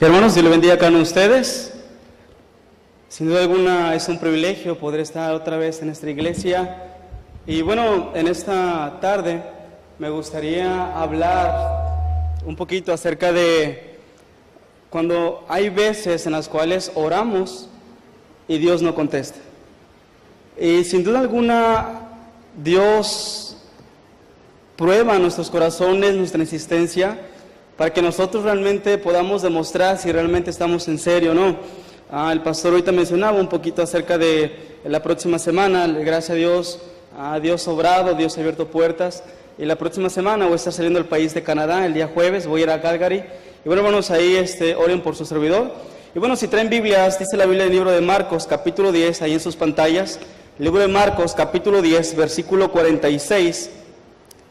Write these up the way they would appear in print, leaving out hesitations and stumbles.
Hermanos, Dios le bendiga a cada uno de ustedes. Sin duda alguna es un privilegio poder estar otra vez en nuestra iglesia. Y bueno, en esta tarde me gustaría hablar un poquito acerca de cuando hay veces en las cuales oramos y Dios no contesta. Y sin duda alguna Dios prueba nuestros corazones, nuestra insistencia, para que nosotros realmente podamos demostrar si realmente estamos en serio o no. El pastor ahorita mencionaba un poquito acerca de la próxima semana. Gracias a Dios obrado, Dios ha abierto puertas. Y la próxima semana voy a estar saliendo del país de Canadá, el día jueves, voy a ir a Calgary. Y bueno, hermanos, ahí oren por su servidor. Y bueno, si traen Biblias, dice la Biblia del libro de Marcos, capítulo 10, ahí en sus pantallas. El libro de Marcos, capítulo 10, versículo 46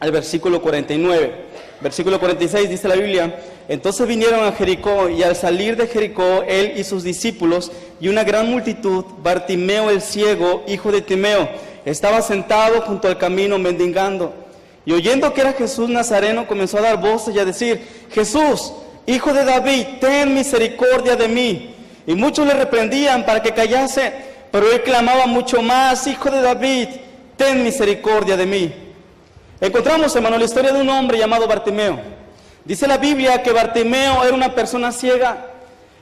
al versículo 49. Versículo 46 dice la Biblia: entonces vinieron a Jericó, y al salir de Jericó, él y sus discípulos, y una gran multitud, Bartimeo el ciego, hijo de Timeo, estaba sentado junto al camino mendigando. Y oyendo que era Jesús Nazareno, comenzó a dar voces y a decir: Jesús, hijo de David, ten misericordia de mí. Y muchos le reprendían para que callase, pero él clamaba mucho más: Hijo de David, ten misericordia de mí. Encontramos, hermano, la historia de un hombre llamado Bartimeo. Dice la Biblia que Bartimeo era una persona ciega.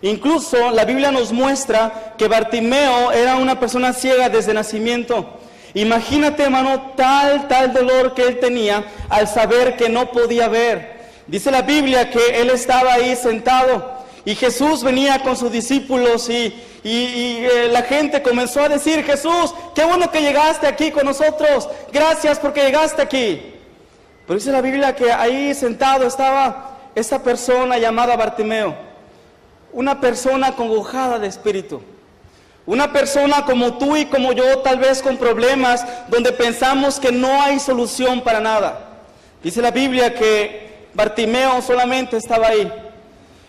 Incluso la Biblia nos muestra que Bartimeo era una persona ciega desde nacimiento. Imagínate, hermano, tal dolor que él tenía al saber que no podía ver. Dice la Biblia que él estaba ahí sentado y Jesús venía con sus discípulos y la gente comenzó a decir: Jesús, qué bueno que llegaste aquí con nosotros, gracias porque llegaste aquí. Pero dice la Biblia que ahí sentado estaba esa persona llamada Bartimeo, una persona congojada de espíritu, una persona como tú y como yo, tal vez con problemas donde pensamos que no hay solución para nada. Dice la Biblia que Bartimeo solamente estaba ahí.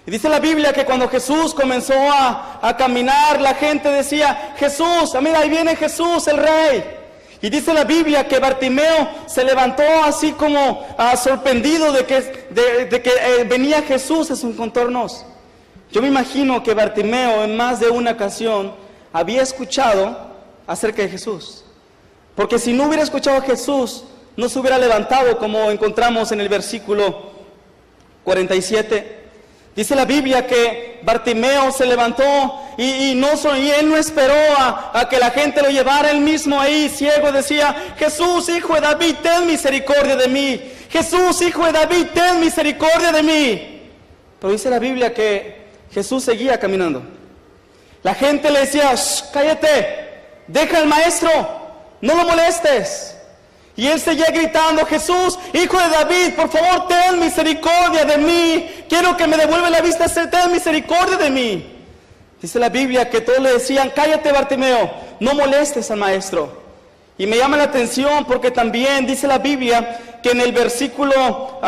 Y dice la Biblia que cuando Jesús comenzó a caminar, la gente decía: Jesús, mira, ahí viene Jesús, el Rey. Y dice la Biblia que Bartimeo se levantó así como sorprendido de que venía Jesús en sus contornos. Yo me imagino que Bartimeo en más de una ocasión había escuchado acerca de Jesús. Porque si no hubiera escuchado a Jesús, no se hubiera levantado, como encontramos en el versículo 47. Dice la Biblia que Bartimeo se levantó y él no esperó a que la gente lo llevara. Él mismo ahí, ciego, decía: Jesús, hijo de David, ten misericordia de mí. Jesús, hijo de David, ten misericordia de mí. Pero dice la Biblia que Jesús seguía caminando. La gente le decía: cállate, deja al maestro, no lo molestes. Y él seguía gritando: Jesús, hijo de David, por favor, ten misericordia de mí. Quiero que me devuelva la vista, ten misericordia de mí. Dice la Biblia que todos le decían: cállate, Bartimeo, no molestes al maestro. Y me llama la atención porque también dice la Biblia que en el versículo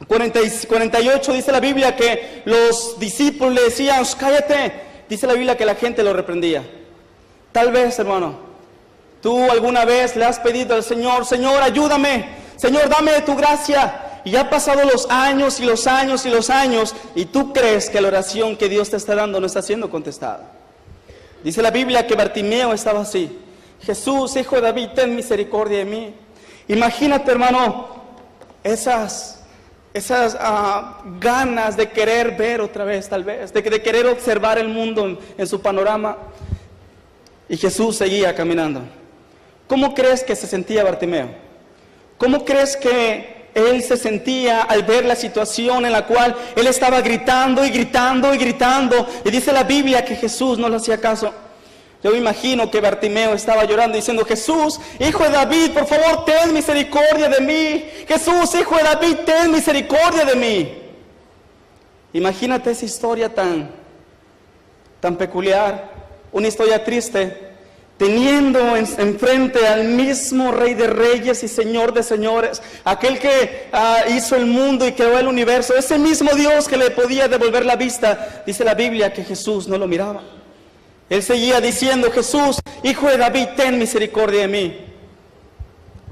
48 dice la Biblia que los discípulos le decían: cállate. Dice la Biblia que la gente lo reprendía. Tal vez, hermano, tú alguna vez le has pedido al Señor: Señor, ayúdame, Señor, dame de tu gracia. Y ya han pasado los años y los años y los años, y tú crees que la oración que Dios te está dando no está siendo contestada. Dice la Biblia que Bartimeo estaba así: Jesús, hijo de David, ten misericordia de mí. Imagínate, hermano, esas ganas de querer ver otra vez, tal vez, de querer observar el mundo en su panorama. Y Jesús seguía caminando. ¿Cómo crees que se sentía Bartimeo? ¿Cómo crees que él se sentía al ver la situación en la cual él estaba gritando y gritando y gritando? Y dice la Biblia que Jesús no le hacía caso. Yo me imagino que Bartimeo estaba llorando diciendo: Jesús, hijo de David, por favor, ten misericordia de mí. Jesús, hijo de David, ten misericordia de mí. Imagínate esa historia tan peculiar, una historia triste, teniendo enfrente al mismo Rey de Reyes y Señor de Señores, aquel que hizo el mundo y creó el universo, ese mismo Dios que le podía devolver la vista. Dice la Biblia que Jesús no lo miraba. Él seguía diciendo: Jesús, hijo de David, ten misericordia de mí.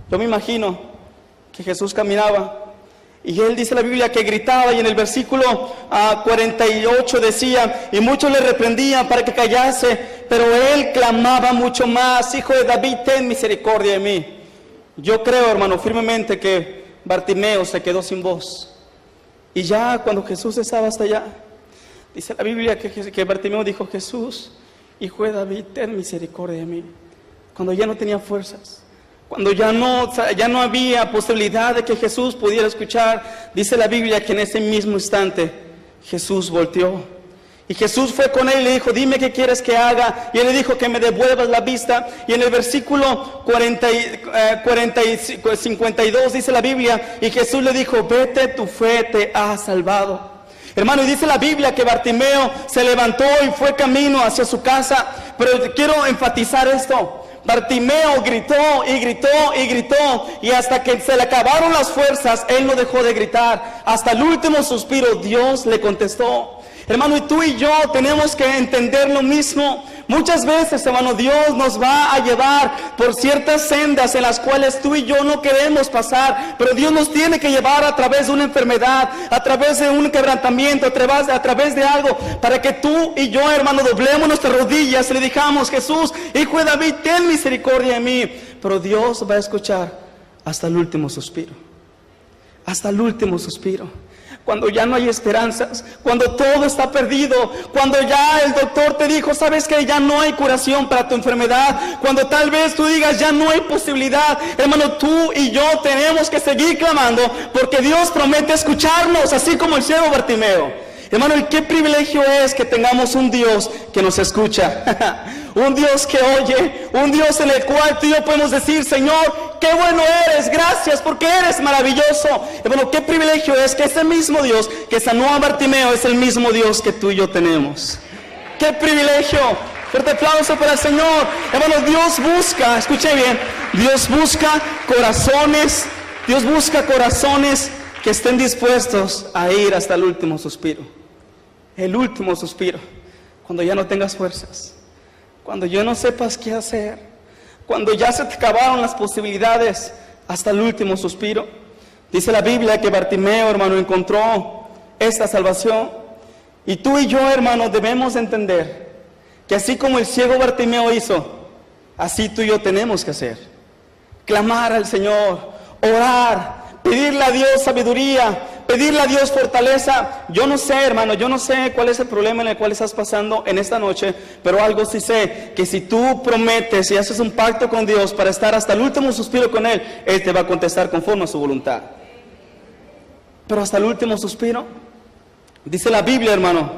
Yo me imagino que Jesús caminaba Y él dice la Biblia que gritaba, y en el versículo 48 decía, y muchos le reprendían para que callase, pero él clamaba mucho más: Hijo de David, ten misericordia de mí. Yo creo, hermano, firmemente que Bartimeo se quedó sin voz. Y ya cuando Jesús estaba hasta allá, dice la Biblia que Bartimeo dijo: Jesús, Hijo de David, ten misericordia de mí. Cuando ya no tenía fuerzas, cuando ya no había posibilidad de que Jesús pudiera escuchar, dice la Biblia que en ese mismo instante Jesús volteó. Y Jesús fue con él y le dijo: dime qué quieres que haga. Y él le dijo: que me devuelvas la vista. Y en el versículo 52 dice la Biblia, y Jesús le dijo: vete, tu fe te ha salvado. Hermano, y dice la Biblia que Bartimeo se levantó y fue camino hacia su casa. Pero quiero enfatizar esto: Bartimeo gritó y gritó y gritó, y hasta que se le acabaron las fuerzas, él no dejó de gritar. Hasta el último suspiro Dios le contestó. Hermano, y tú y yo tenemos que entender lo mismo. Muchas veces, hermano, Dios nos va a llevar por ciertas sendas en las cuales tú y yo no queremos pasar, pero Dios nos tiene que llevar a través de una enfermedad, a través de un quebrantamiento, a través de algo, para que tú y yo, hermano, doblemos nuestras rodillas y le digamos: Jesús, Hijo de David, ten misericordia de mí. Pero Dios va a escuchar hasta el último suspiro. Hasta el último suspiro. Cuando ya no hay esperanzas, cuando todo está perdido, cuando ya el doctor te dijo: sabes que ya no hay curación para tu enfermedad, cuando tal vez tú digas: ya no hay posibilidad, hermano, tú y yo tenemos que seguir clamando, porque Dios promete escucharnos, así como el ciego Bartimeo. Hermano, y qué privilegio es que tengamos un Dios que nos escucha, un Dios que oye, un Dios en el cual tú y yo podemos decir: Señor, qué bueno eres, gracias porque eres maravilloso. Hermano, qué privilegio es que ese mismo Dios que sanó a Bartimeo es el mismo Dios que tú y yo tenemos. Qué privilegio. Fuerte aplauso para el Señor. Hermano, Dios busca, escuche bien, Dios busca corazones que estén dispuestos a ir hasta el último suspiro. El último suspiro, cuando ya no tengas fuerzas, cuando ya no sepas qué hacer, cuando ya se te acabaron las posibilidades, hasta el último suspiro. Dice la Biblia que Bartimeo, hermano, encontró esta salvación. Y tú y yo, hermano, debemos entender que así como el ciego Bartimeo hizo, así tú y yo tenemos que hacer. Clamar al Señor, orar, pedirle a Dios sabiduría, pedirle a Dios fortaleza. Yo no sé, hermano, yo no sé cuál es el problema en el cual estás pasando en esta noche, pero algo sí sé, que si tú prometes y haces un pacto con Dios para estar hasta el último suspiro con Él, Él te va a contestar conforme a su voluntad. Pero hasta el último suspiro, dice la Biblia, hermano,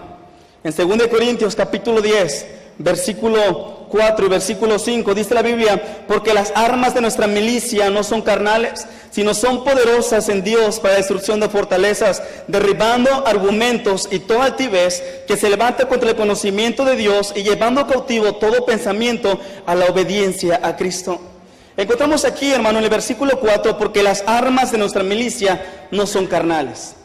en 2 Corintios capítulo 10, versículo 4 y versículo 5, dice la Biblia: porque las armas de nuestra milicia no son carnales, sino son poderosas en Dios para destrucción de fortalezas, derribando argumentos y toda altivez que se levanta contra el conocimiento de Dios, y llevando cautivo todo pensamiento a la obediencia a Cristo. Encontramos aquí, hermano, en el versículo 4, porque las armas de nuestra milicia no son carnales.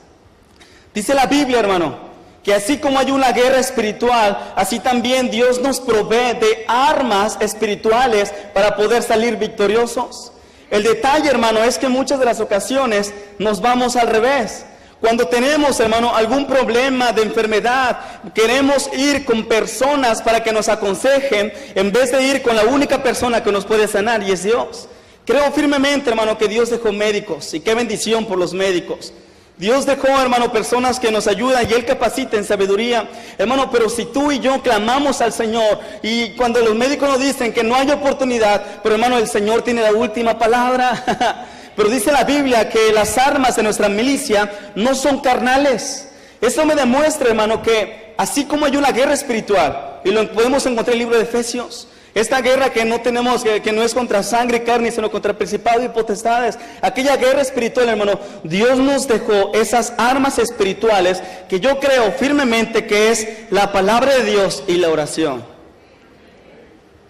Dice la Biblia, hermano, que así como hay una guerra espiritual, así también Dios nos provee de armas espirituales para poder salir victoriosos. El detalle, hermano, es que en muchas de las ocasiones nos vamos al revés. Cuando tenemos, hermano, algún problema de enfermedad, queremos ir con personas para que nos aconsejen, en vez de ir con la única persona que nos puede sanar, y es Dios. Creo firmemente, hermano, que Dios dejó médicos, y qué bendición por los médicos. Dios dejó, hermano, personas que nos ayudan y Él capacita en sabiduría. Hermano, pero si tú y yo clamamos al Señor, y cuando los médicos nos dicen que no hay oportunidad, pero hermano, el Señor tiene la última palabra. Pero dice la Biblia que las armas de nuestra milicia no son carnales. Eso me demuestra, hermano, que así como hay una guerra espiritual, y lo podemos encontrar en el libro de Efesios, esta guerra que no tenemos, que no es contra sangre y carne, sino contra principados y potestades, aquella guerra espiritual, hermano, Dios nos dejó esas armas espirituales que yo creo firmemente que es la palabra de Dios y la oración.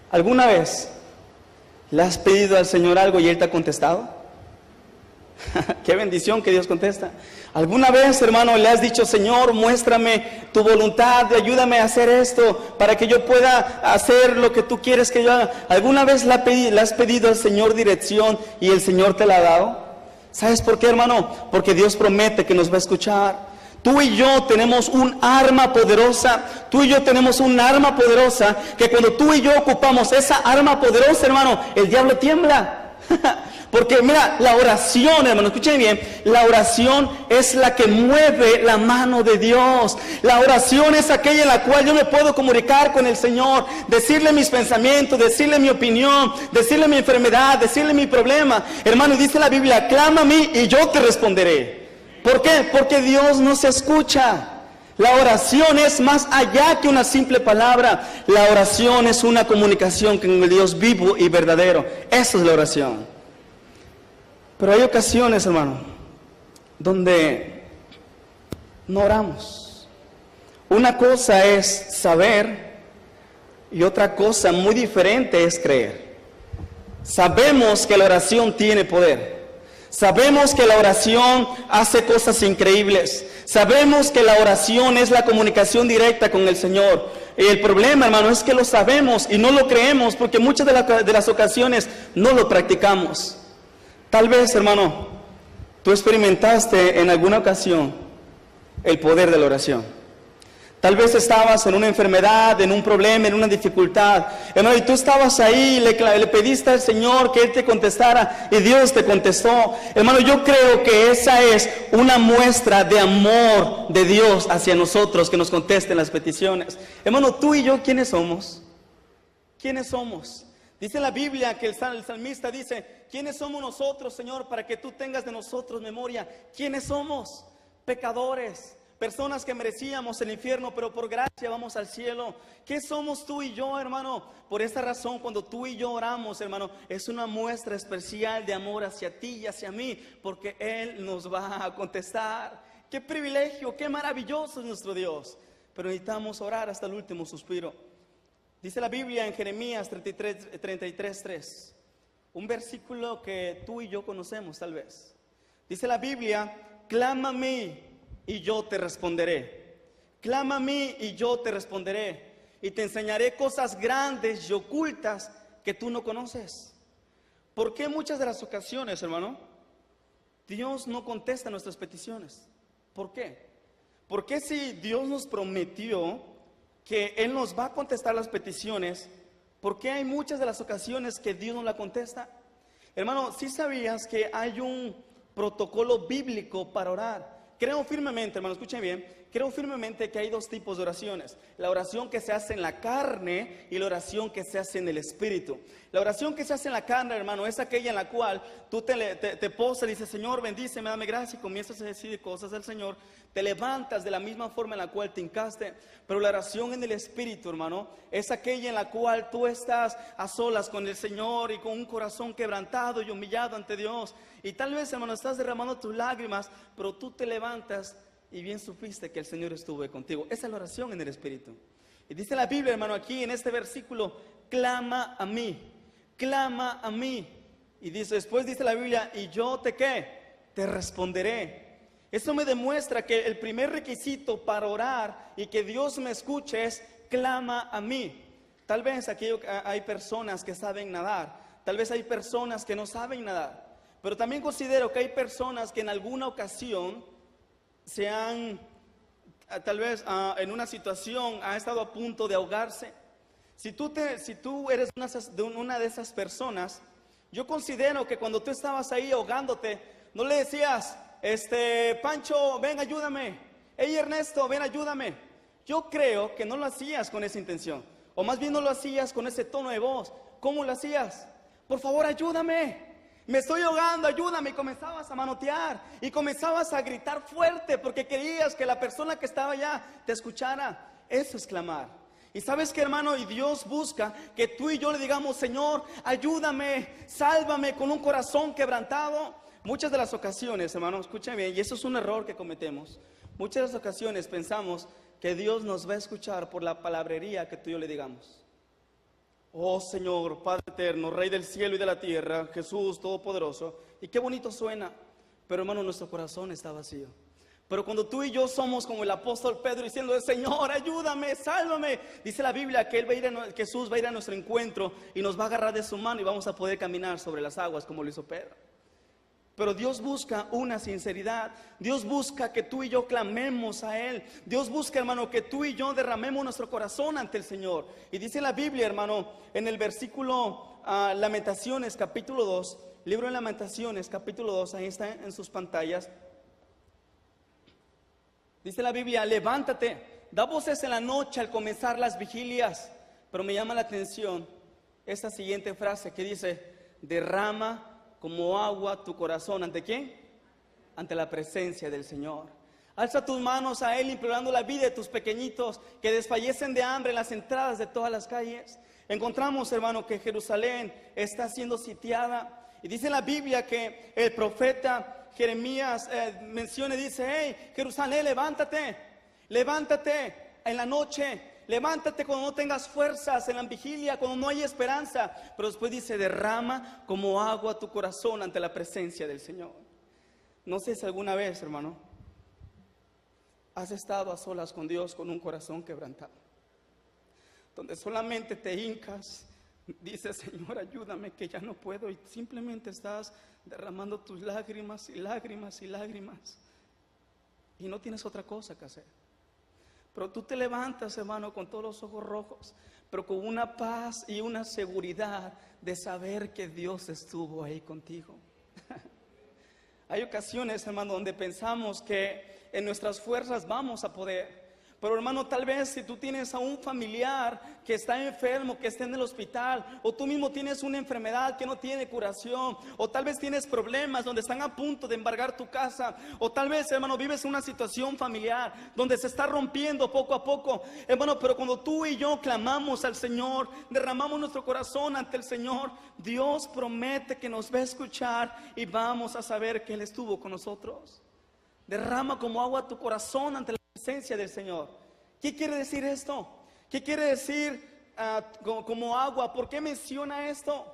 ¿Alguna vez le has pedido al Señor algo y Él te ha contestado? Qué bendición que Dios contesta. ¿Alguna vez, hermano, le has dicho: Señor, muéstrame tu voluntad, ayúdame a hacer esto para que yo pueda hacer lo que tú quieres que yo haga? ¿Alguna vez le has pedido al Señor dirección y el Señor te la ha dado? ¿Sabes por qué, hermano? Porque Dios promete que nos va a escuchar. Tú y yo tenemos un arma poderosa. Tú y yo tenemos un arma poderosa que cuando tú y yo ocupamos esa arma poderosa, hermano, el diablo tiembla. Porque mira, la oración, hermano, escuchen bien, la oración es la que mueve la mano de Dios. La oración es aquella en la cual yo me puedo comunicar con el Señor, decirle mis pensamientos, decirle mi opinión, decirle mi enfermedad, decirle mi problema. Hermano, dice la Biblia, clama a mí y yo te responderé. ¿Por qué? Porque Dios nos escucha. La oración es más allá que una simple palabra. La oración es una comunicación con el Dios vivo y verdadero. Eso es la oración. Pero hay ocasiones, hermano, donde no oramos. Una cosa es saber y otra cosa muy diferente es creer. Sabemos que la oración tiene poder. Sabemos que la oración hace cosas increíbles. Sabemos que la oración es la comunicación directa con el Señor. Y el problema, hermano, es que lo sabemos y no lo creemos porque muchas de las ocasiones no lo practicamos. Tal vez, hermano, tú experimentaste en alguna ocasión el poder de la oración. Tal vez estabas en una enfermedad, en un problema, en una dificultad, hermano, y tú estabas ahí, le pediste al Señor que Él te contestara y Dios te contestó. Hermano, yo creo que esa es una muestra de amor de Dios hacia nosotros, que nos contesten las peticiones. Hermano, tú y yo, ¿quiénes somos? ¿Quiénes somos? Dice la Biblia que el salmista dice, ¿quiénes somos nosotros, Señor, para que tú tengas de nosotros memoria? ¿Quiénes somos? Pecadores. Personas que merecíamos el infierno, pero por gracia vamos al cielo. ¿Qué somos tú y yo, hermano? Por esta razón, cuando tú y yo oramos, hermano, es una muestra especial de amor hacia ti y hacia mí, porque Él nos va a contestar. ¡Qué privilegio! ¡Qué maravilloso es nuestro Dios! Pero necesitamos orar hasta el último suspiro. Dice la Biblia en Jeremías 33:3, un versículo que tú y yo conocemos tal vez. Dice la Biblia, clama a mí y yo te responderé. Clama a mí y yo te responderé. Y te enseñaré cosas grandes y ocultas que tú no conoces. ¿Por qué muchas de las ocasiones, hermano, Dios no contesta nuestras peticiones? ¿Por qué? Porque si Dios nos prometió que Él nos va a contestar las peticiones, ¿por qué hay muchas de las ocasiones que Dios no la contesta? Hermano, ¿sí sabías que hay un protocolo bíblico para orar? Creo firmemente, hermano, escuchen bien, creo firmemente que hay dos tipos de oraciones. La oración que se hace en la carne y la oración que se hace en el espíritu. La oración que se hace en la carne, hermano, es aquella en la cual tú te posas y dices, Señor, bendíceme, dame gracia, y comienzas a decir cosas al Señor. Te levantas de la misma forma en la cual te hincaste. Pero la oración en el espíritu, hermano, es aquella en la cual tú estás a solas con el Señor y con un corazón quebrantado y humillado ante Dios. Y tal vez, hermano, estás derramando tus lágrimas, pero tú te levantas y bien supiste que el Señor estuvo contigo. Esa es la oración en el espíritu. Y dice la Biblia, hermano, aquí en este versículo, clama a mí, clama a mí. Y dice, después dice la Biblia, y yo te ¿qué? Te responderé. Eso me demuestra que el primer requisito para orar y que Dios me escuche es clama a mí. Tal vez aquí hay personas que saben nadar, tal vez hay personas que no saben nadar, pero también considero que hay personas que en alguna ocasión se han, tal vez en una situación, ha estado a punto de ahogarse. Si tú eres una de esas personas, yo considero que cuando tú estabas ahí ahogándote, no le decías, Pancho, ven, ayúdame. Hey, Ernesto, ven, ayúdame. Yo creo que no lo hacías con esa intención, o más bien no lo hacías con ese tono de voz. ¿Cómo lo hacías? Por favor, ayúdame. Me estoy ahogando, ayúdame. Y comenzabas a manotear y comenzabas a gritar fuerte porque querías que la persona que estaba allá te escuchara. Eso es clamar. Y sabes que, hermano, y Dios busca que tú y yo le digamos, Señor, ayúdame, sálvame, con un corazón quebrantado. Muchas de las ocasiones, hermano, escuchen bien, y eso es un error que cometemos. Muchas de las ocasiones pensamos que Dios nos va a escuchar por la palabrería que tú y yo le digamos. Oh Señor, Padre eterno, Rey del cielo y de la tierra, Jesús Todopoderoso. Y qué bonito suena, pero hermano, nuestro corazón está vacío. Pero cuando tú y yo somos como el apóstol Pedro diciendo, Señor, ayúdame, sálvame. Dice la Biblia que Jesús va a ir a nuestro encuentro y nos va a agarrar de su mano y vamos a poder caminar sobre las aguas como lo hizo Pedro. Pero Dios busca una sinceridad. Dios busca que tú y yo clamemos a Él. Dios busca, hermano, que tú y yo derramemos nuestro corazón ante el Señor. Y dice la Biblia, hermano, en el versículo Lamentaciones, capítulo 2, libro de Lamentaciones, capítulo 2, ahí está en sus pantallas. Dice la Biblia: levántate, da voces en la noche al comenzar las vigilias. Pero me llama la atención esta siguiente frase que dice: derrama como agua tu corazón. ¿Ante quién? Ante la presencia del Señor. Alza tus manos a Él implorando la vida de tus pequeñitos que desfallecen de hambre en las entradas de todas las calles. Encontramos, hermano, que Jerusalén está siendo sitiada. Y dice la Biblia que el profeta Jeremías menciona y dice: hey, Jerusalén, levántate, levántate en la noche. Levántate cuando no tengas fuerzas, en la vigilia, cuando no hay esperanza. Pero después dice: derrama como agua tu corazón ante la presencia del Señor. No sé si alguna vez, hermano, has estado a solas con Dios con un corazón quebrantado, donde solamente te hincas, dices: Señor, ayúdame que ya no puedo, y simplemente estás derramando tus lágrimas y lágrimas y lágrimas, y no tienes otra cosa que hacer. Pero tú te levantas, hermano, con todos los ojos rojos, pero con una paz y una seguridad de saber que Dios estuvo ahí contigo. Hay ocasiones, hermano, donde pensamos que en nuestras fuerzas vamos a poder. Pero, hermano, tal vez si tú tienes a un familiar que está enfermo, que está en el hospital, o tú mismo tienes una enfermedad que no tiene curación, o tal vez tienes problemas donde están a punto de embargar tu casa, o tal vez, hermano, vives una situación familiar donde se está rompiendo poco a poco, hermano, pero cuando tú y yo clamamos al Señor, derramamos nuestro corazón ante el Señor, Dios promete que nos va a escuchar y vamos a saber que Él estuvo con nosotros. Derrama como agua tu corazón ante la presencia del Señor. ¿Qué quiere decir esto? ¿Qué quiere decir como agua? ¿Por qué menciona esto?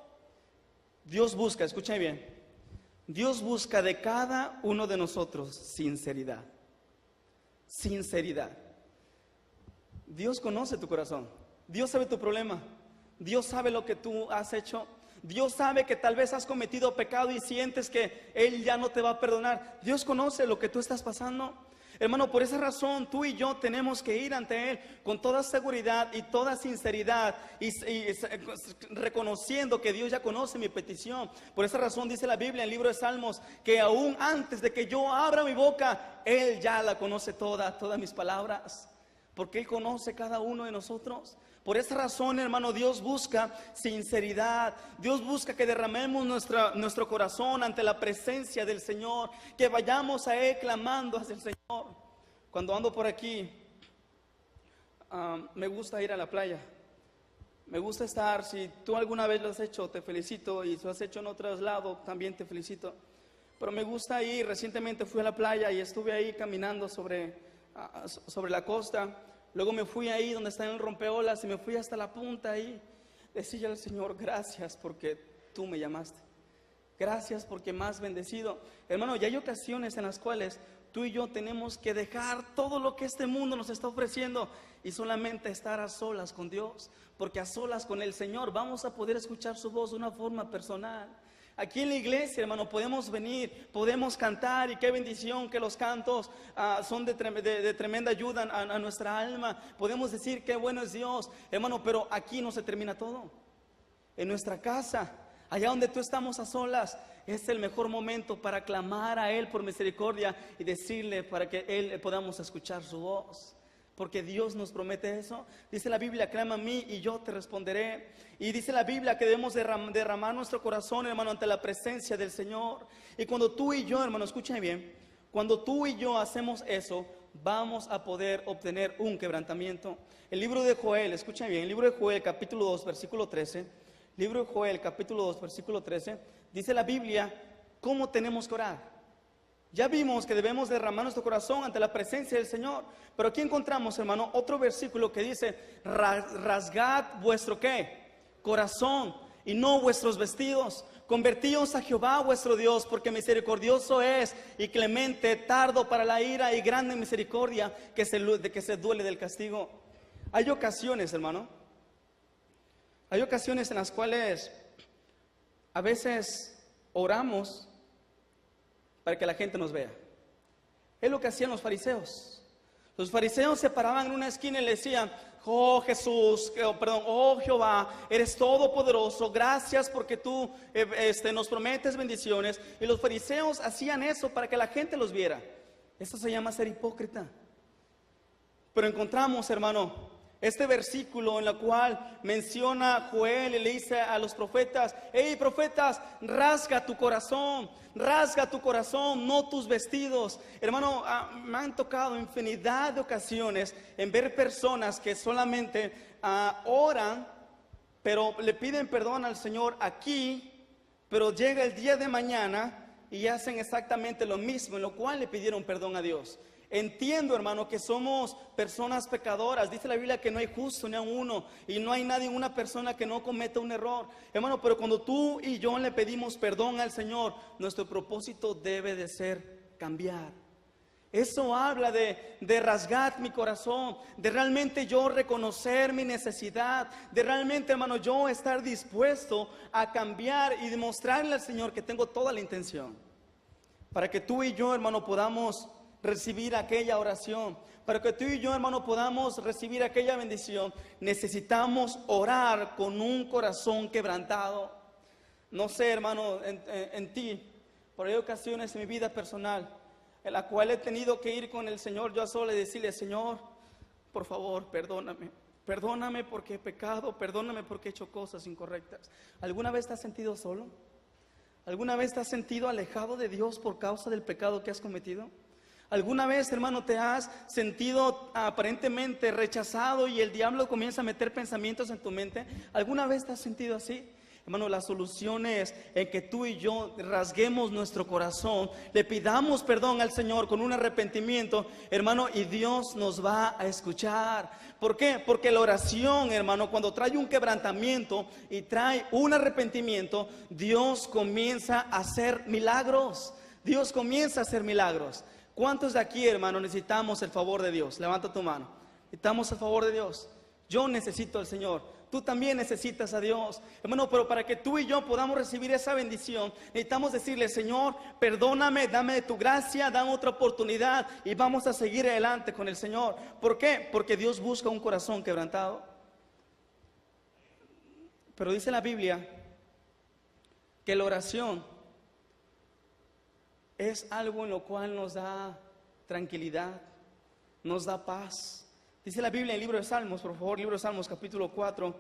Dios busca, escuchen bien, Dios busca de cada uno de nosotros sinceridad. Sinceridad. Dios conoce tu corazón. Dios sabe tu problema. Dios sabe lo que tú has hecho. Dios sabe que tal vez has cometido pecado y sientes que Él ya no te va a perdonar. Dios conoce lo que tú estás pasando. Hermano, por esa razón tú y yo tenemos que ir ante Él con toda seguridad y toda sinceridad y reconociendo que Dios ya conoce mi petición. Por esa razón dice la Biblia en el libro de Salmos que aún antes de que yo abra mi boca, Él ya la conoce todas mis palabras, porque Él conoce cada uno de nosotros. Por esa razón, hermano, Dios busca sinceridad. Dios busca que derramemos nuestro corazón ante la presencia del Señor, que vayamos a Él clamando hacia el Señor. Cuando ando por aquí, me gusta ir a la playa. Me gusta estar. Si tú alguna vez lo has hecho, te felicito. Y si lo has hecho en otros lados, también te felicito. Pero me gusta ir. Recientemente fui a la playa y estuve ahí caminando sobre la costa. Luego me fui ahí donde está el rompeolas y me fui hasta la punta ahí. Decía al Señor: gracias porque tú me llamaste. Gracias porque me has bendecido. Hermano, ya hay ocasiones en las cuales tú y yo tenemos que dejar todo lo que este mundo nos está ofreciendo y solamente estar a solas con Dios. Porque a solas con el Señor vamos a poder escuchar su voz de una forma personal. Aquí en la iglesia, hermano, podemos venir, podemos cantar, y qué bendición que los cantos son de tremenda ayuda a nuestra alma. Podemos decir qué bueno es Dios, hermano, pero aquí no se termina todo. En nuestra casa, allá donde tú estamos a solas, es el mejor momento para clamar a Él por misericordia y decirle para que Él podamos escuchar su voz. Porque Dios nos promete eso. Dice la Biblia: clama a mí y yo te responderé. Y dice la Biblia que debemos derramar nuestro corazón, hermano, ante la presencia del Señor. Y cuando tú y yo, hermano, escuchen bien, cuando tú y yo hacemos eso, vamos a poder obtener un quebrantamiento. El libro de Joel, escuchen bien, el libro de Joel, capítulo 2, versículo 13. Libro de Joel, capítulo 2, versículo 13. Dice la Biblia cómo tenemos que orar. Ya vimos que debemos derramar nuestro corazón ante la presencia del Señor. Pero aquí encontramos, hermano, otro versículo que dice: rasgad vuestro ¿qué? Corazón y no vuestros vestidos. Convertíos a Jehová vuestro Dios, porque misericordioso es y clemente, tardo para la ira y grande misericordia, que se duele del castigo. Hay ocasiones, hermano, hay ocasiones en las cuales a veces oramos para que la gente nos vea. Es lo que hacían los fariseos. Los fariseos se paraban en una esquina y le decían: oh Jesús, oh Jehová, eres todopoderoso, gracias porque tú nos prometes bendiciones. Y los fariseos hacían eso para que la gente los viera. Eso se llama ser hipócrita. Pero encontramos, hermano, este versículo en el cual menciona Joel y le dice a los profetas: hey profetas, rasga tu corazón, no tus vestidos. Hermano, me han tocado infinidad de ocasiones en ver personas que solamente oran, pero le piden perdón al Señor aquí, pero llega el día de mañana y hacen exactamente lo mismo, en lo cual le pidieron perdón a Dios. Entiendo, hermano, que somos personas pecadoras. Dice la Biblia que no hay justo ni a uno, y no hay nadie, una persona que no cometa un error. Hermano, pero cuando tú y yo le pedimos perdón al Señor, nuestro propósito debe de ser cambiar. Eso habla de rasgar mi corazón, de realmente yo reconocer mi necesidad, de realmente, hermano, yo estar dispuesto a cambiar y demostrarle al Señor que tengo toda la intención. Para que tú y yo, hermano, podamos recibir aquella oración, para que tú y yo, hermano, podamos recibir aquella bendición, necesitamos orar con un corazón quebrantado. No sé, hermano, en ti, pero hay ocasiones en mi vida personal en la cual he tenido que ir con el Señor yo solo y decirle: Señor, por favor, perdóname porque he pecado, perdóname porque he hecho cosas incorrectas. ¿Alguna vez te has sentido solo? ¿Alguna vez te has sentido alejado de Dios por causa del pecado que has cometido? ¿Alguna vez, hermano, te has sentido aparentemente rechazado y el diablo comienza a meter pensamientos en tu mente? ¿Alguna vez te has sentido así? Hermano, la solución es en que tú y yo rasguemos nuestro corazón, le pidamos perdón al Señor con un arrepentimiento, hermano, y Dios nos va a escuchar. ¿Por qué? Porque la oración, hermano, cuando trae un quebrantamiento y trae un arrepentimiento, Dios comienza a hacer milagros. Dios comienza a hacer milagros. ¿Cuántos de aquí, hermano, necesitamos el favor de Dios? Levanta tu mano. Necesitamos el favor de Dios. Yo necesito al Señor. Tú también necesitas a Dios. Hermano, pero para que tú y yo podamos recibir esa bendición, necesitamos decirle: Señor, perdóname, dame de tu gracia, dame otra oportunidad y vamos a seguir adelante con el Señor. ¿Por qué? Porque Dios busca un corazón quebrantado. Pero dice la Biblia que la oración es algo en lo cual nos da tranquilidad, nos da paz. Dice la Biblia en el libro de Salmos, por favor, libro de Salmos capítulo 4.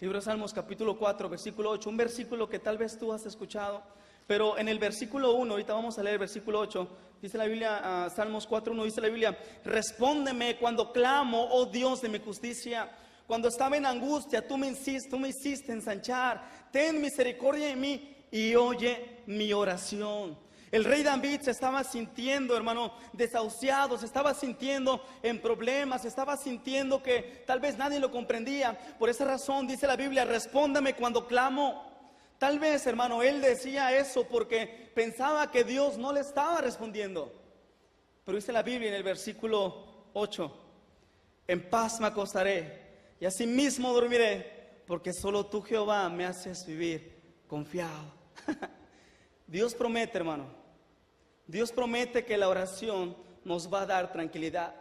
Libro de Salmos capítulo 4, versículo 8, un versículo que tal vez tú has escuchado, pero en el versículo 1, ahorita vamos a leer el versículo 8, dice la Biblia, Salmos 4, 1, dice la Biblia: respóndeme cuando clamo, oh Dios de mi justicia. Cuando estaba en angustia, tú me hiciste ensanchar. Ten misericordia de mí y oye mi oración. El rey David se estaba sintiendo, hermano, desahuciado, se estaba sintiendo en problemas, se estaba sintiendo que tal vez nadie lo comprendía. Por esa razón dice la Biblia: respóndame cuando clamo. Tal vez, hermano, él decía eso porque pensaba que Dios no le estaba respondiendo. Pero dice la Biblia en el versículo 8: en paz me acostaré y asimismo dormiré, porque solo tú, Jehová, me haces vivir confiado. Dios promete, hermano, Dios promete que la oración nos va a dar tranquilidad.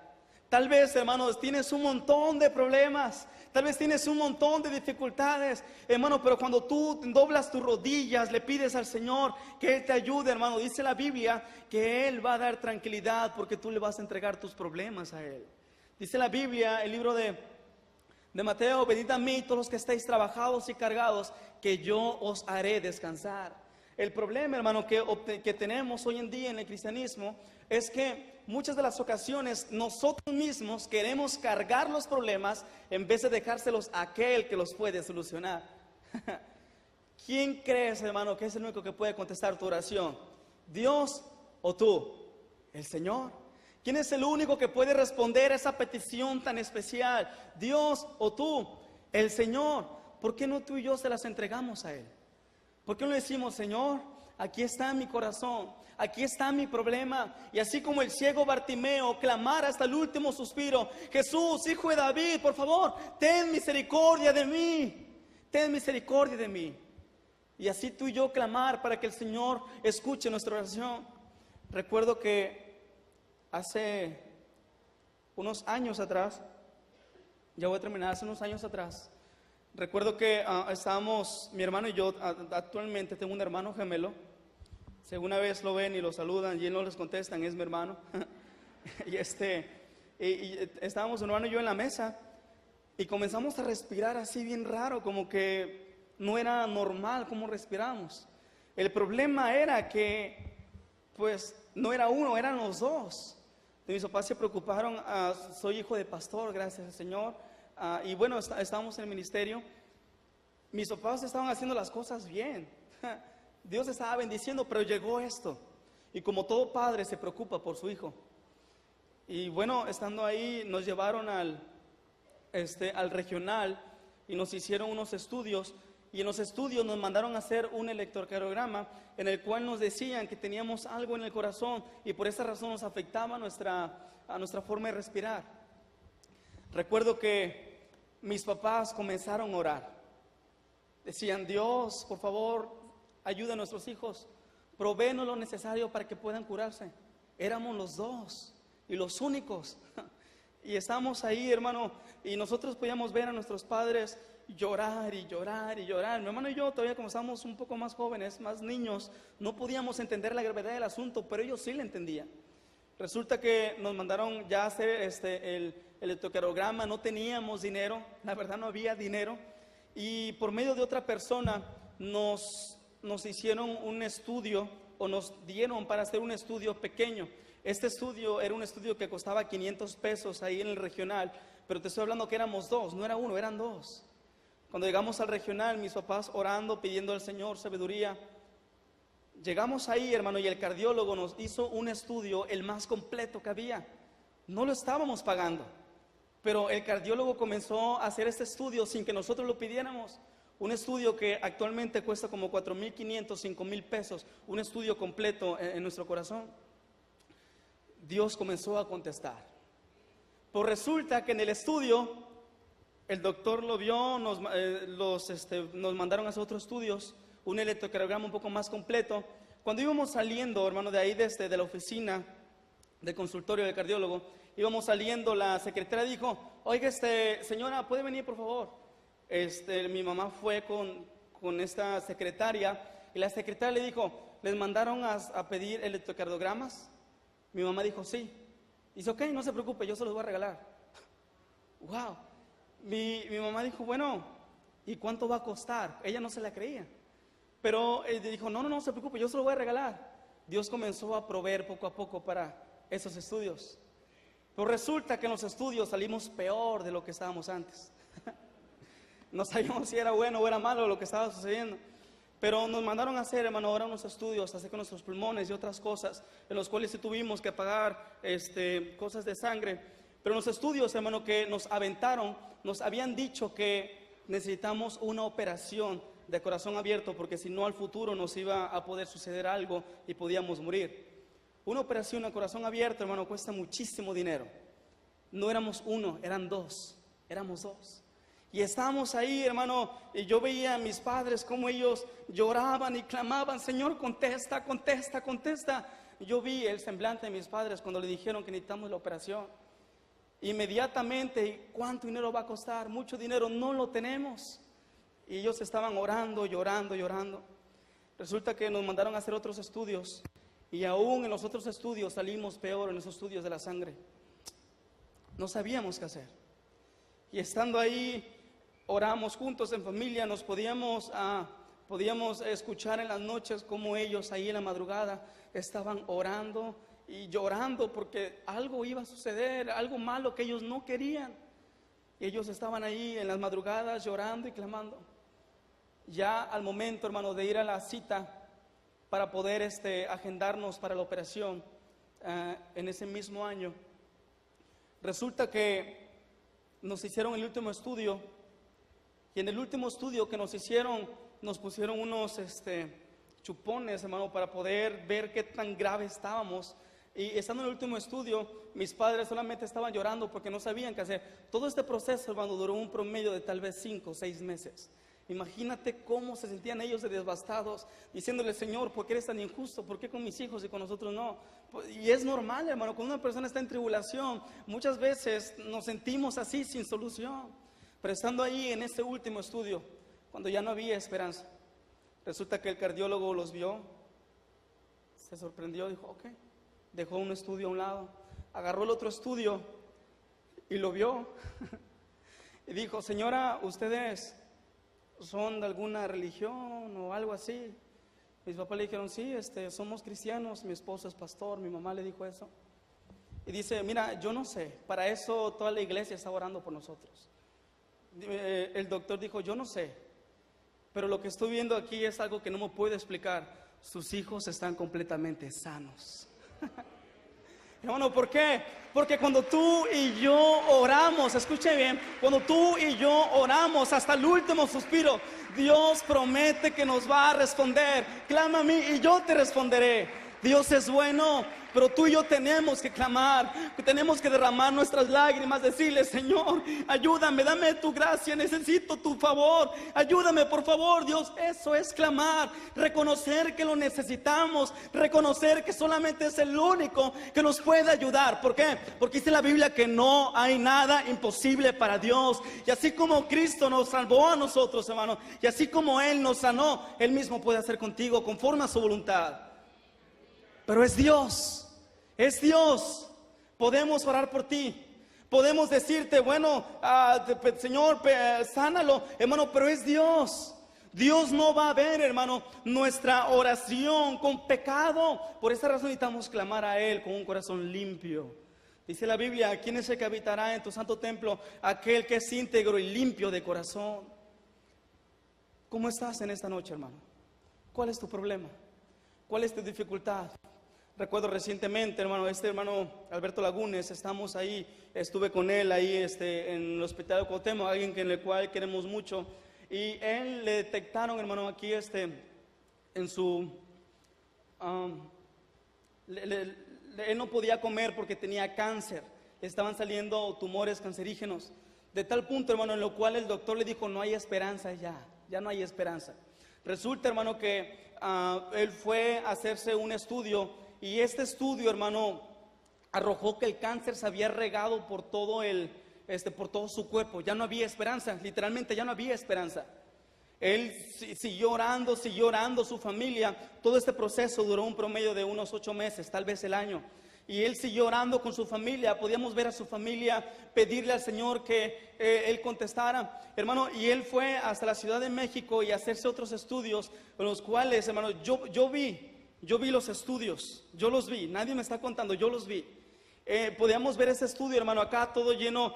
Tal vez, hermanos, tienes un montón de problemas, tal vez tienes un montón de dificultades, hermano, pero cuando tú doblas tus rodillas, le pides al Señor que Él te ayude, hermano, dice la Biblia que Él va a dar tranquilidad porque tú le vas a entregar tus problemas a Él. Dice la Biblia, el libro de Mateo: venid a mí todos los que estáis trabajados y cargados, que yo os haré descansar. El problema, hermano, que tenemos hoy en día en el cristianismo es que muchas de las ocasiones nosotros mismos queremos cargar los problemas en vez de dejárselos a aquel que los puede solucionar. ¿Quién crees, hermano, que es el único que puede contestar tu oración? ¿Dios o tú? El Señor. ¿Quién es el único que puede responder a esa petición tan especial? ¿Dios o tú? El Señor. ¿Por qué no tú y yo se las entregamos a Él? ¿Por qué no le decimos: Señor, aquí está mi corazón, aquí está mi problema? Y así como el ciego Bartimeo clamara hasta el último suspiro: Jesús, hijo de David, por favor, ten misericordia de mí, ten misericordia de mí. Y así tú y yo clamar para que el Señor escuche nuestra oración. Recuerdo que hace unos años atrás, ya voy a terminar, hace unos años atrás, recuerdo que estábamos, mi hermano y yo, actualmente tengo un hermano gemelo. Si alguna vez lo ven y lo saludan y él no les contestan, es mi hermano. y estábamos mi hermano y yo en la mesa y comenzamos a respirar así bien raro, como que no era normal como respiramos. El problema era que, pues, no era uno, eran los dos. Mis papás se preocuparon, soy hijo de pastor, gracias al Señor, y bueno, estábamos en el ministerio. Mis papás estaban haciendo las cosas bien, Dios estaba bendiciendo, pero llegó esto, y como todo padre se preocupa por su hijo. Y bueno, estando ahí, nos llevaron al regional y nos hicieron unos estudios. Y en los estudios nos mandaron a hacer un electrocardiograma en el cual nos decían que teníamos algo en el corazón y por esa razón nos afectaba a nuestra forma de respirar. Recuerdo que mis papás comenzaron a orar. Decían: Dios, por favor, ayuda a nuestros hijos, provéenos lo necesario para que puedan curarse. Éramos los dos y los únicos. Y estábamos ahí, hermano, y nosotros podíamos ver a nuestros padres llorar y llorar y llorar. Mi hermano y yo, todavía como estábamos un poco más jóvenes, más niños, no podíamos entender la gravedad del asunto, pero ellos sí la entendían. Resulta que nos mandaron ya a hacer el electrocardiograma, no teníamos dinero, la verdad no había dinero, y por medio de otra persona nos hicieron un estudio, o nos dieron para hacer un estudio pequeño. Este estudio era un estudio que costaba 500 pesos ahí en el regional, pero te estoy hablando que éramos dos, no era uno, eran dos. Cuando llegamos al regional, mis papás orando, pidiendo al Señor sabiduría, llegamos ahí, hermano, y el cardiólogo nos hizo un estudio, el más completo que había. No lo estábamos pagando, pero el cardiólogo comenzó a hacer este estudio sin que nosotros lo pidiéramos. Un estudio que actualmente cuesta como 4,500, 5,000 pesos, un estudio completo en nuestro corazón. Dios comenzó a contestar. Pues resulta que en el estudio, el doctor lo vio, nos mandaron a hacer otros estudios, un electrocardiograma un poco más completo. Cuando íbamos saliendo, hermano, de ahí de la oficina de consultorio del cardiólogo, íbamos saliendo, la secretaria dijo: oiga, señora, ¿puede venir por favor? Mi mamá fue con esta secretaria y la secretaria le dijo: ¿les mandaron a pedir electrocardiogramas? Mi mamá dijo: sí. Dice: ok, no se preocupe, yo se los voy a regalar. Wow. Mi mamá dijo: bueno, ¿y cuánto va a costar? Ella no se la creía, pero dijo: no se preocupe, yo se los voy a regalar. Dios comenzó a proveer poco a poco para esos estudios. Pero resulta que en los estudios salimos peor de lo que estábamos antes. No sabíamos si era bueno o era malo lo que estaba sucediendo. Pero nos mandaron a hacer, hermano, ahora unos estudios, hacer con nuestros pulmones y otras cosas, en los cuales sí tuvimos que pagar cosas de sangre. Pero en los estudios, hermano, que nos aventaron, nos habían dicho que necesitamos una operación de corazón abierto, porque si no al futuro nos iba a poder suceder algo y podíamos morir. Una operación de corazón abierto, hermano, cuesta muchísimo dinero. No éramos uno, eran dos, éramos dos. Y estábamos ahí, hermano, y yo veía a mis padres cómo ellos lloraban y clamaban: Señor, contesta, contesta, contesta. Y yo vi el semblante de mis padres cuando le dijeron que necesitamos la operación. Inmediatamente: ¿cuánto dinero va a costar? Mucho dinero, no lo tenemos. Y ellos estaban orando, llorando, llorando. Resulta que nos mandaron a hacer otros estudios, y aún en los otros estudios salimos peor, en esos estudios de la sangre. No sabíamos qué hacer. Y estando ahí, oramos juntos en familia, nos podíamos escuchar en las noches como ellos ahí en la madrugada estaban orando y llorando porque algo iba a suceder, algo malo que ellos no querían. Y ellos estaban ahí en las madrugadas llorando y clamando. Ya al momento, hermano, de ir a la cita para poder agendarnos para la operación en ese mismo año, resulta que nos hicieron el último estudio, y en el último estudio que nos hicieron, nos pusieron unos chupones, hermano, para poder ver qué tan grave estábamos. Y estando en el último estudio, mis padres solamente estaban llorando porque no sabían qué hacer. Todo este proceso, hermano, duró un promedio de tal vez 5 o 6 meses. Imagínate cómo se sentían ellos devastados, diciéndole: Señor, ¿por qué eres tan injusto? ¿Por qué con mis hijos y con nosotros no? Y es normal, hermano, cuando una persona está en tribulación, muchas veces nos sentimos así, sin solución. Pero estando ahí en este último estudio, cuando ya no había esperanza, resulta que el cardiólogo los vio, se sorprendió, dijo: ok, dejó un estudio a un lado, agarró el otro estudio y lo vio y dijo: señora, ¿ustedes son de alguna religión o algo así? Mis papás le dijeron: sí, somos cristianos, mi esposo es pastor, mi mamá le dijo eso. Y dice: mira, yo no sé, para eso toda la iglesia está orando por nosotros. El doctor dijo: yo no sé, pero lo que estoy viendo aquí es algo que no me puedo explicar. Sus hijos están completamente sanos. Hermano, ¿por qué? Porque cuando tú y yo oramos, escuche bien, cuando tú y yo oramos hasta el último suspiro, Dios promete que nos va a responder. Clama a mí y yo te responderé. Dios es bueno, pero tú y yo tenemos que clamar, tenemos que derramar nuestras lágrimas, decirle: Señor, ayúdame, dame tu gracia, necesito tu favor, ayúdame por favor, Dios. Eso es clamar, reconocer que lo necesitamos, reconocer que solamente es el único que nos puede ayudar. ¿Por qué? Porque dice la Biblia que no hay nada imposible para Dios. Y así como Cristo nos salvó a nosotros, hermano, y así como Él nos sanó, Él mismo puede hacer contigo conforme a su voluntad. Pero es Dios, es Dios. Podemos orar por ti, podemos decirte: bueno, Señor, sánalo, hermano, pero es Dios. Dios no va a ver, hermano, nuestra oración con pecado. Por esa razón necesitamos clamar a Él con un corazón limpio. Dice la Biblia: ¿quién es el que habitará en tu santo templo? Aquel que es íntegro y limpio de corazón. ¿Cómo estás en esta noche, hermano? ¿Cuál es tu problema? ¿Cuál es tu dificultad? Recuerdo recientemente, hermano Alberto Lagunes, estamos ahí, estuve con él ahí en el hospital de Cuauhtémoc, alguien en el cual queremos mucho, y él le detectaron, hermano, aquí en su, él no podía comer porque tenía cáncer, le estaban saliendo tumores cancerígenos, de tal punto, hermano, en lo cual el doctor le dijo: no hay esperanza ya no hay esperanza. Resulta, hermano, que él fue a hacerse un estudio. Y este estudio, hermano, arrojó que el cáncer se había regado por todo por todo su cuerpo. Ya no había esperanza, literalmente ya no había esperanza. Él siguió orando, su familia. Todo este proceso duró un promedio de unos 8 meses, tal vez el año. Y él siguió orando con su familia. Podíamos ver a su familia pedirle al Señor que Él contestara, hermano. Y él fue hasta la Ciudad de México y hacerse otros estudios, con los cuales, hermano, yo vi los estudios, yo los vi, nadie me está contando, yo los vi. Podíamos ver ese estudio, hermano, acá todo lleno,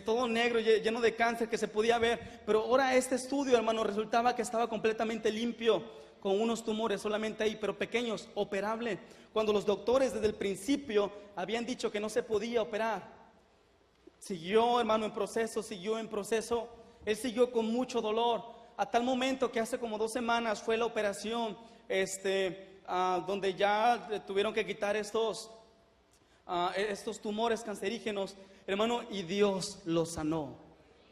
todo negro, lleno de cáncer que se podía ver. Pero ahora este estudio, hermano, resultaba que estaba completamente limpio, con unos tumores solamente ahí, pero pequeños, operable. Cuando los doctores desde el principio habían dicho que no se podía operar. Siguió, hermano, en proceso, él siguió con mucho dolor, a tal momento que hace como 2 semanas fue la operación, donde ya tuvieron que quitar estos tumores cancerígenos, hermano, y Dios lo sanó.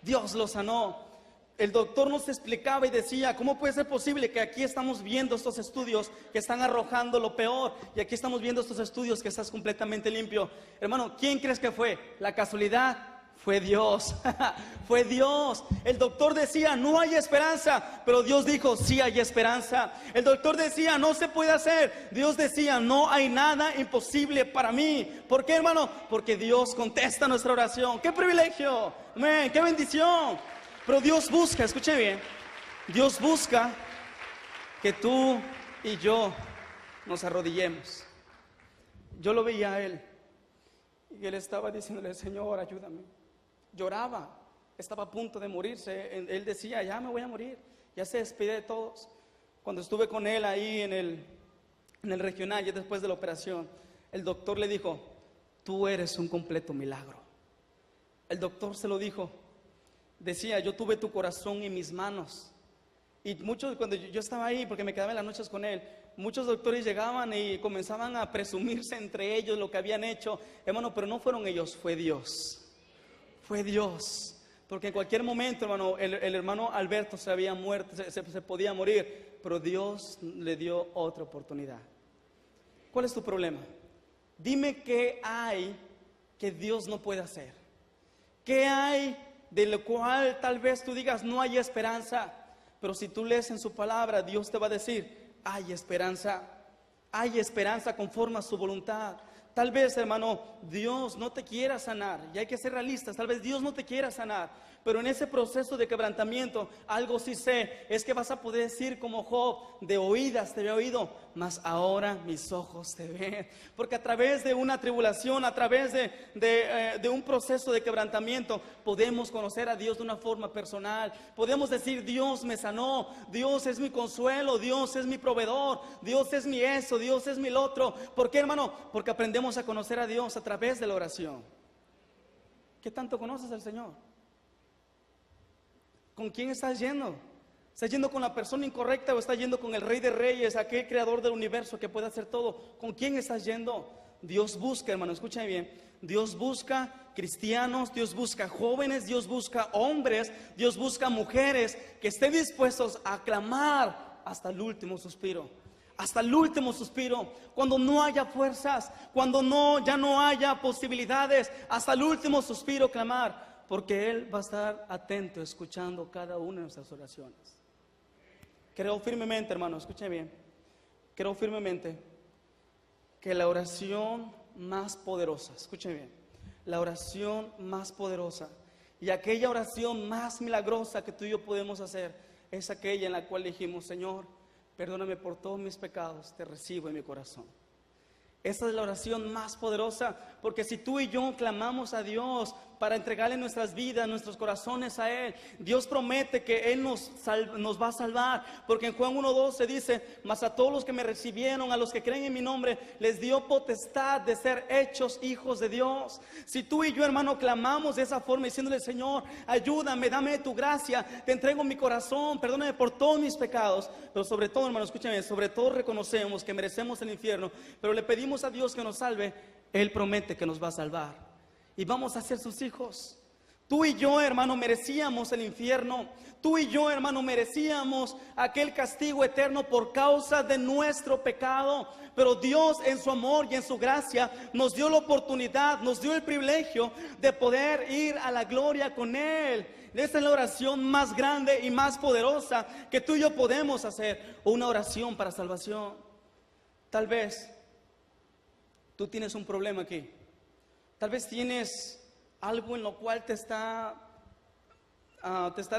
Dios lo sanó. El doctor nos explicaba y decía: ¿cómo puede ser posible que aquí estamos viendo estos estudios que están arrojando lo peor, y aquí estamos viendo estos estudios que estás completamente limpio? Hermano, ¿quién crees que fue? ¿La casualidad? Fue Dios. Fue Dios. El doctor decía: no hay esperanza, pero Dios dijo: sí hay esperanza. El doctor decía: no se puede hacer. Dios decía: no hay nada imposible para mí. ¿Por qué, hermano? Porque Dios contesta nuestra oración. ¡Qué privilegio! ¡Amén! ¡Qué bendición! Pero Dios busca, escuche bien, Dios busca que tú y yo nos arrodillemos. Yo lo veía a él y él estaba diciéndole: Señor, ayúdame. Lloraba, estaba a punto de morirse. Él decía: ya me voy a morir, ya se despide de todos. Cuando estuve con él ahí en el regional, ya después de la operación, el doctor le dijo: tú eres un completo milagro. El doctor se lo dijo. Decía: yo tuve tu corazón en mis manos. Y muchos, cuando yo estaba ahí, porque me quedaba en las noches con él, muchos doctores llegaban y comenzaban a presumirse entre ellos lo que habían hecho, hermano, pero no fueron ellos, fue Dios. Fue Dios. Porque en cualquier momento, hermano, el hermano Alberto se había muerto, se podía morir, pero Dios le dio otra oportunidad. ¿Cuál es tu problema? Dime qué hay que Dios no puede hacer. ¿Qué hay de lo cual tal vez tú digas no hay esperanza? Pero si tú lees en su palabra, Dios te va a decir, hay esperanza conforme a su voluntad. Tal vez, hermano, Dios no te quiera sanar, y hay que ser realistas, tal vez Dios no te quiera sanar, pero en ese proceso de quebrantamiento, algo sí sé, es que vas a poder decir como Job, de oídas te había oído, mas ahora mis ojos te ven. Porque a través de una tribulación, a través de un proceso de quebrantamiento, podemos conocer a Dios de una forma personal. Podemos decir, Dios me sanó, Dios es mi consuelo, Dios es mi proveedor, Dios es mi eso, Dios es mi lo otro. ¿Por qué, hermano? Porque aprendemos a conocer a Dios a través de la oración. ¿Qué tanto conoces al Señor? ¿Con quién estás yendo? ¿Estás yendo con la persona incorrecta o estás yendo con el Rey de Reyes, aquel creador del universo que puede hacer todo? ¿Con quién estás yendo? Dios busca, hermano, escúchame bien. Dios busca cristianos, Dios busca jóvenes, Dios busca hombres, Dios busca mujeres que estén dispuestos a clamar hasta el último suspiro. Hasta el último suspiro, cuando no haya fuerzas, cuando ya no haya posibilidades, hasta el último suspiro clamar. Porque Él va a estar atento, escuchando cada una de nuestras oraciones. Creo firmemente, hermano, escuche bien. Creo firmemente que la oración más poderosa, escuche bien, la oración más poderosa y aquella oración más milagrosa que tú y yo podemos hacer es aquella en la cual dijimos, Señor, perdóname por todos mis pecados, te recibo en mi corazón. Esa es la oración más poderosa, porque si tú y yo clamamos a Dios para entregarle nuestras vidas, nuestros corazones a Él, Dios promete que Él nos va a salvar, porque en Juan 1:12 dice, mas a todos los que me recibieron, a los que creen en mi nombre, les dio potestad de ser hechos hijos de Dios. Si tú y yo, hermano, clamamos de esa forma, diciéndole, Señor, ayúdame, dame tu gracia, te entrego mi corazón, perdóname por todos mis pecados, pero sobre todo, hermano, escúchame, sobre todo reconocemos que merecemos el infierno, pero le pedimos a Dios que nos salve, Él promete que nos va a salvar y vamos a ser sus hijos. Tú y yo, hermano, merecíamos el infierno. Tú y yo, hermano, merecíamos aquel castigo eterno por causa de nuestro pecado. Pero Dios en su amor y en su gracia nos dio la oportunidad, nos dio el privilegio de poder ir a la gloria con Él. Esta es la oración más grande y más poderosa que tú y yo podemos hacer. Una oración para salvación. Tal vez tú tienes un problema aquí. Tal vez tienes algo en lo cual te está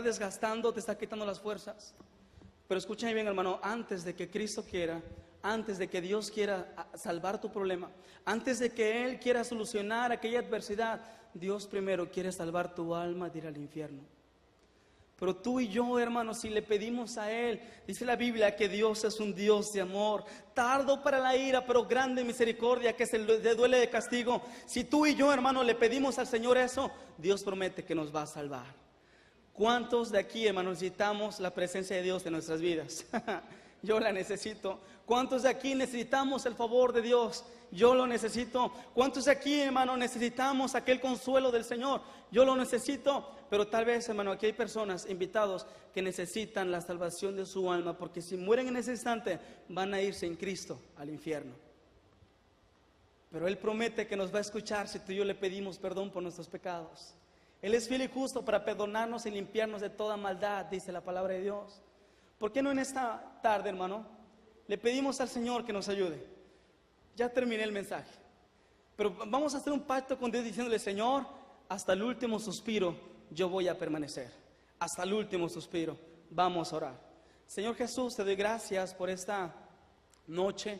desgastando, te está quitando las fuerzas. Pero escúchame bien, hermano, antes de que Cristo quiera, antes de que Dios quiera salvar tu problema, antes de que Él quiera solucionar aquella adversidad, Dios primero quiere salvar tu alma de ir al infierno. Pero tú y yo, hermanos, si le pedimos a Él, dice la Biblia que Dios es un Dios de amor, tardo para la ira, pero grande en misericordia, que se le duele de castigo. Si tú y yo, hermano, le pedimos al Señor eso, Dios promete que nos va a salvar. ¿Cuántos de aquí, hermanos, necesitamos la presencia de Dios en nuestras vidas? Yo la necesito. ¿Cuántos de aquí necesitamos el favor de Dios? Yo lo necesito. ¿Cuántos de aquí, hermano, necesitamos aquel consuelo del Señor? Yo lo necesito. Pero tal vez, hermano, aquí hay personas, invitados, que necesitan la salvación de su alma, porque si mueren en ese instante, van a irse en Cristo al infierno. Pero Él promete que nos va a escuchar si tú y yo le pedimos perdón por nuestros pecados. Él es fiel y justo para perdonarnos y limpiarnos de toda maldad, dice la palabra de Dios. ¿Por qué no en esta tarde, hermano, le pedimos al Señor que nos ayude? Ya terminé el mensaje, pero vamos a hacer un pacto con Dios diciéndole, Señor, hasta el último suspiro yo voy a permanecer. Hasta el último suspiro, vamos a orar. Señor Jesús, te doy gracias por esta noche.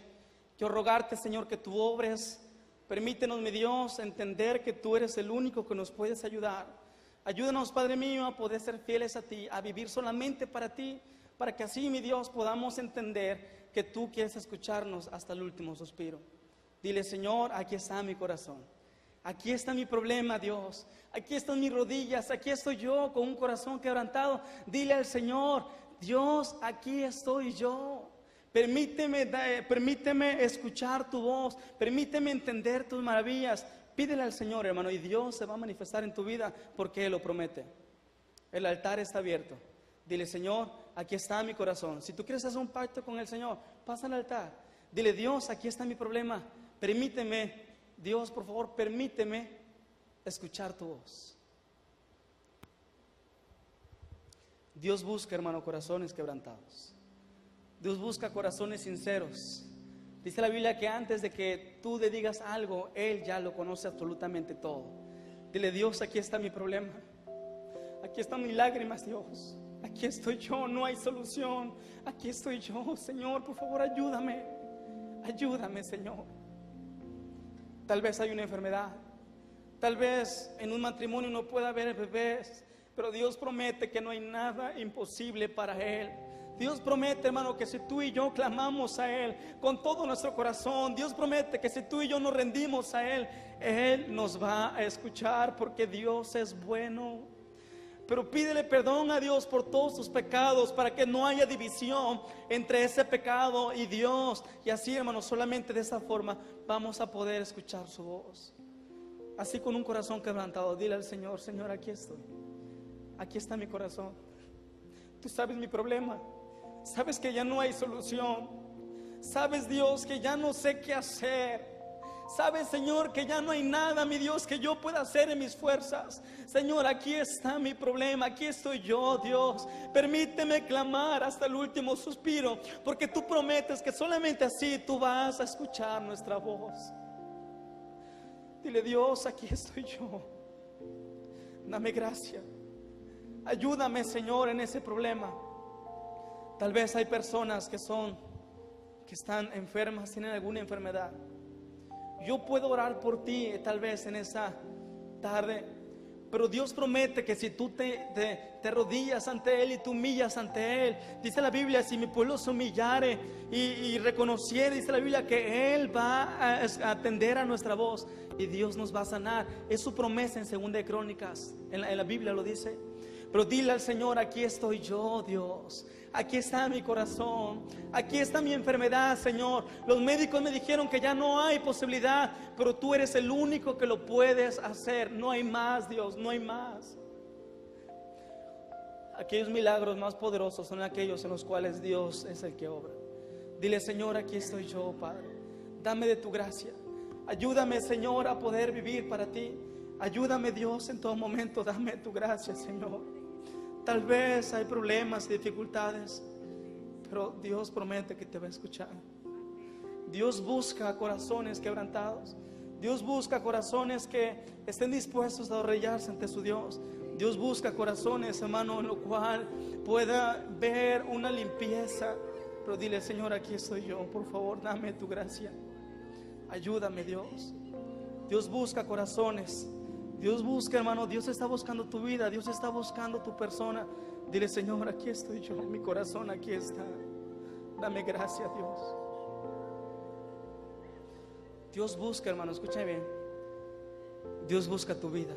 Quiero rogarte, Señor, que tú obres. Permítenos, mi Dios, entender que tú eres el único que nos puedes ayudar. Ayúdanos, Padre mío, a poder ser fieles a ti, a vivir solamente para ti, para que así, mi Dios, podamos entender que tú quieres escucharnos hasta el último suspiro. Dile, Señor, aquí está mi corazón, aquí está mi problema, Dios, aquí están mis rodillas, aquí estoy yo con un corazón quebrantado. Dile al Señor, Dios, aquí estoy yo. Permíteme escuchar tu voz, permíteme entender tus maravillas. Pídele al Señor, hermano, y Dios se va a manifestar en tu vida porque Él lo promete. El altar está abierto. Dile, Señor, aquí está mi corazón. Si tú quieres hacer un pacto con el Señor, pasa al altar. Dile, Dios, aquí está mi problema. Permíteme, Dios, por favor, permíteme escuchar tu voz. Dios busca, hermano, corazones quebrantados. Dios busca corazones sinceros. Dice la Biblia que antes de que tú le digas algo, Él ya lo conoce absolutamente todo. Dile, Dios, aquí está mi problema. Aquí están mis lágrimas, Dios. Aquí estoy yo, no hay solución. Aquí estoy yo, Señor, por favor, ayúdame. Ayúdame, Señor. Tal vez hay una enfermedad. Tal vez en un matrimonio no pueda haber bebés. Pero Dios promete que no hay nada imposible para Él. Dios promete, hermano, que si tú y yo clamamos a Él con todo nuestro corazón, Dios promete que si tú y yo nos rendimos a Él, Él nos va a escuchar, porque Dios es bueno. Pero pídele perdón a Dios por todos tus pecados, para que no haya división entre ese pecado y Dios. Y así, hermano, solamente de esa forma vamos a poder escuchar su voz. Así, con un corazón quebrantado, dile al Señor, Señor, aquí estoy. Aquí está mi corazón. Tú sabes mi problema. Sabes que ya no hay solución. Sabes, Dios, que ya no sé qué hacer. Sabes, Señor, que ya no hay nada, mi Dios, que yo pueda hacer en mis fuerzas. Señor, aquí está mi problema. Aquí estoy yo, Dios. Permíteme clamar hasta el último suspiro, porque tú prometes que solamente así tú vas a escuchar nuestra voz. Dile, Dios, aquí estoy yo. Dame gracia. Ayúdame, Señor, en ese problema. Tal vez hay personas que están enfermas, tienen alguna enfermedad. Yo puedo orar por ti tal vez en esa tarde, pero Dios promete que si tú te rodillas ante Él y te humillas ante Él, dice la Biblia, si mi pueblo se humillare y reconociere, dice la Biblia, que Él va a atender a nuestra voz y Dios nos va a sanar. Es su promesa en 2 de Crónicas, en la Biblia lo dice. Pero dile al Señor, aquí estoy yo, Dios. Aquí está mi corazón. Aquí está mi enfermedad, Señor. Los médicos me dijeron que ya no hay posibilidad, pero tú eres el único que lo puedes hacer. No hay más, Dios, no hay más. Aquellos milagros más poderosos son aquellos en los cuales Dios es el que obra. Dile, Señor, aquí estoy yo, Padre. Dame de tu gracia. Ayúdame, Señor, a poder vivir para ti. Ayúdame, Dios, en todo momento. Dame tu gracia, Señor. Tal vez hay problemas y dificultades, pero Dios promete que te va a escuchar. Dios busca corazones quebrantados. Dios busca corazones que estén dispuestos a arrodillarse ante su Dios. Dios busca corazones, hermano, en lo cual pueda ver una limpieza. Pero dile, Señor, aquí estoy yo. Por favor, dame tu gracia. Ayúdame, Dios. Dios busca corazones. Dios busca, hermano, Dios está buscando tu vida, Dios está buscando tu persona. Dile, Señor, aquí estoy yo, mi corazón aquí está. Dame gracia, Dios. Dios busca, hermano, escúchame bien. Dios busca tu vida.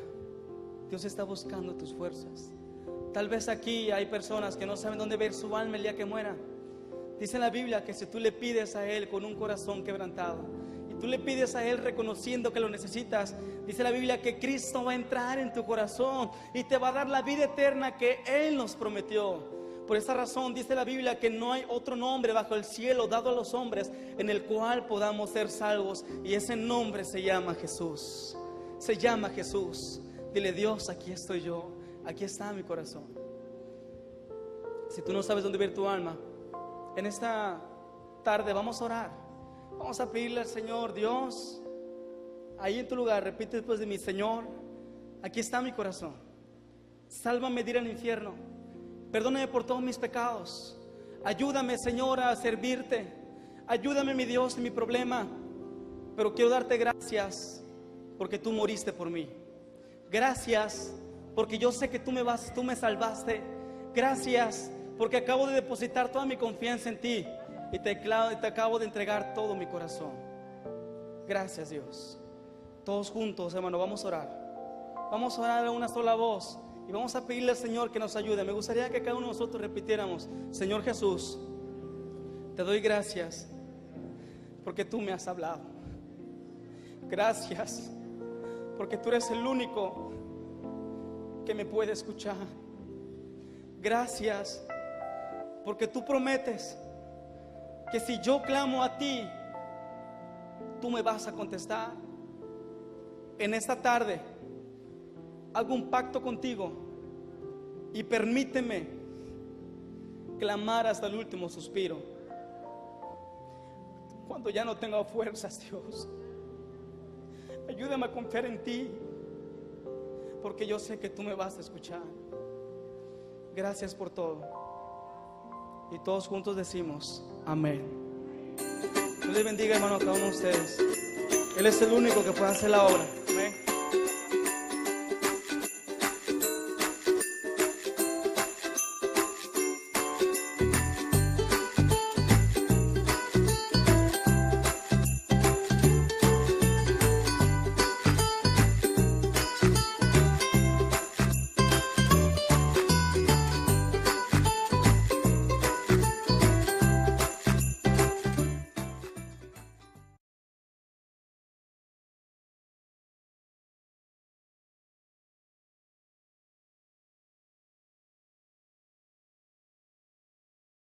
Dios está buscando tus fuerzas. Tal vez aquí hay personas que no saben dónde ver su alma el día que muera. Dice en la Biblia que si tú le pides a Él con un corazón quebrantado, tú le pides a Él reconociendo que lo necesitas, dice la Biblia que Cristo va a entrar en tu corazón y te va a dar la vida eterna que Él nos prometió. Por esa razón dice la Biblia que no hay otro nombre bajo el cielo dado a los hombres en el cual podamos ser salvos, y ese nombre se llama Jesús. Se llama Jesús. Dile, Dios, aquí estoy yo, aquí está mi corazón. Si tú no sabes dónde ver tu alma, en esta tarde vamos a orar. Vamos a pedirle al Señor, Dios, ahí en tu lugar, repite después de mí, Señor, aquí está mi corazón. Sálvame de ir al infierno. Perdóname por todos mis pecados. Ayúdame, Señor, a servirte. Ayúdame, mi Dios, en mi problema. Pero quiero darte gracias porque tú moriste por mí. Gracias porque yo sé que tú me salvaste. Gracias porque acabo de depositar toda mi confianza en ti. Y te acabo de entregar todo mi corazón. Gracias, Dios. Todos juntos, hermano, vamos a orar. Vamos a orar a una sola voz y vamos a pedirle al Señor que nos ayude. Me gustaría que cada uno de nosotros repitiéramos: Señor Jesús, te doy gracias porque tú me has hablado. Gracias porque tú eres el único que me puede escuchar. Gracias, porque tú prometes que si yo clamo a ti, tú me vas a contestar. En esta tarde hago un pacto contigo y permíteme clamar hasta el último suspiro. Cuando ya no tenga fuerzas, Dios, ayúdame a confiar en ti, porque yo sé que tú me vas a escuchar. Gracias por todo. Y todos juntos decimos amén. Dios les bendiga, hermano, a cada uno de ustedes. Él es el único que puede hacer la obra. Amén.